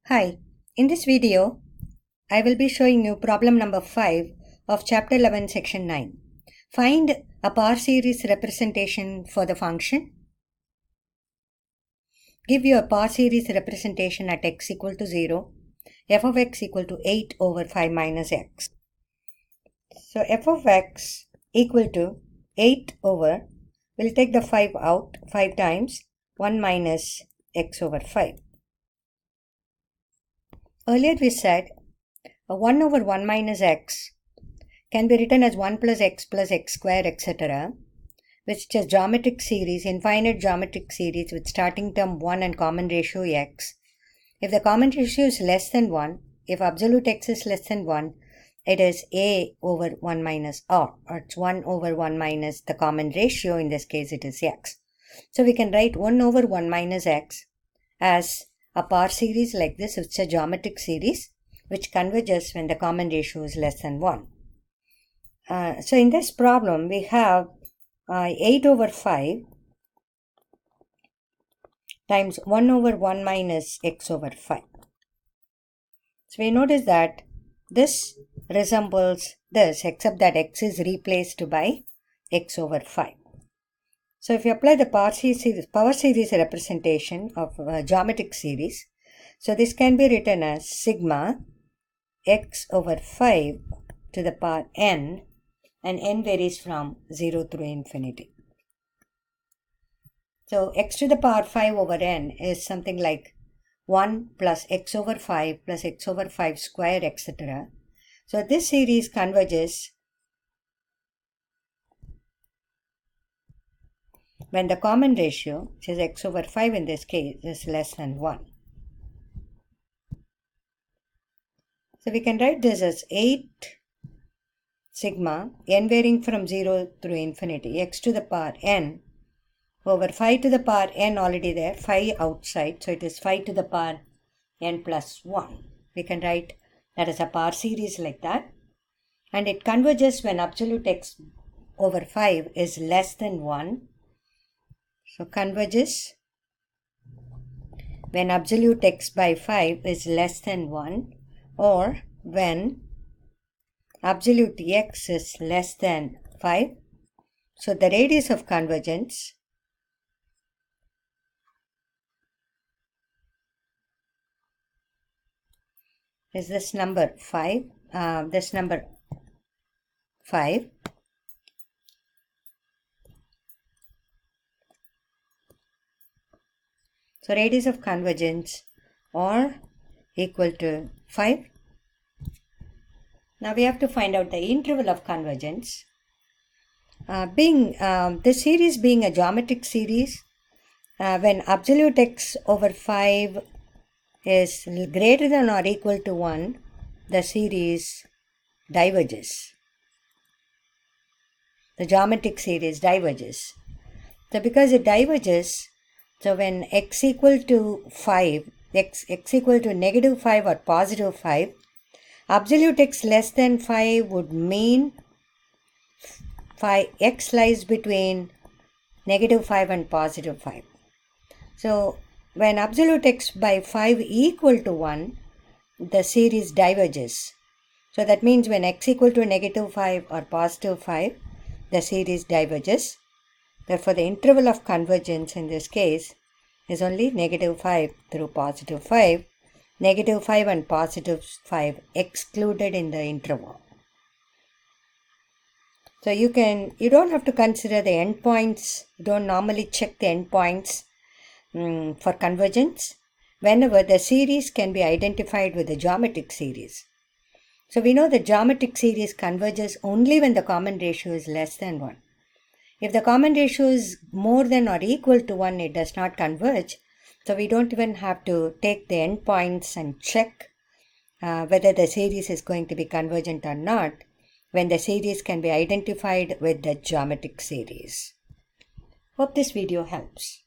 Hi, in this video, I will be showing you problem number 5 of chapter 11 section 9. Find a power series representation for the function. Give you a power series representation at x equal to 0, f of x equal to 8 over 5 minus x. So f of x equal to 8 over, we'll take the 5 out 5 times 1 minus x over 5. Earlier we said 1 over 1 minus x can be written as 1 plus x square, etc., which is a geometric series, infinite geometric series with starting term 1 and common ratio x. If the common ratio is less than 1, if absolute x is less than 1, it is a over 1 minus r, or it's 1 over 1 minus the common ratio, in this case it is x. So we can write 1 over 1 minus x as a power series like this, which is a geometric series which converges when the common ratio is less than 1. So in this problem we have 8 over 5 times 1 over 1 minus x over 5. So we notice that this resembles this, except that x is replaced by x over 5. So if you apply the power series representation of a geometric series, so this can be written as sigma x over 5 to the power n, and n varies from 0 through infinity. So x to the power 5 over n is something like 1 plus x over 5 plus x over 5 square, etc. So this series converges when the common ratio, which is x over 5 in this case, is less than 1. So we can write this as 8 sigma n varying from 0 through infinity, x to the power n over 5 to the power n already there, 5 outside, so it is 5 to the power n plus 1. We can write that as a power series like that, and it converges when absolute x over 5 is less than 1. So converges when absolute x by 5 is less than 1, or when absolute x is less than 5. So the radius of convergence is this number 5, So radius of convergence or equal to 5. Now we have to find out the interval of convergence. This series being a geometric series, when absolute x over 5 is greater than or equal to 1, the series diverges. The geometric series diverges. So because it diverges, so when x equal to 5, x equal to negative 5 or positive 5, absolute x less than 5 would mean x lies between negative 5 and positive 5. So when absolute x by 5 equal to 1, the series diverges. So that means when x equal to negative 5 or positive 5, the series diverges. Therefore, the interval of convergence in this case is only negative 5 through positive 5, negative 5 and positive 5 excluded in the interval. So you don't have to consider the endpoints. You don't normally check the endpoints for convergence whenever the series can be identified with the geometric series. So we know the geometric series converges only when the common ratio is less than 1. If the common ratio is more than or equal to 1, it does not converge. So we don't even have to take the endpoints and check whether the series is going to be convergent or not when the series can be identified with the geometric series. Hope this video helps.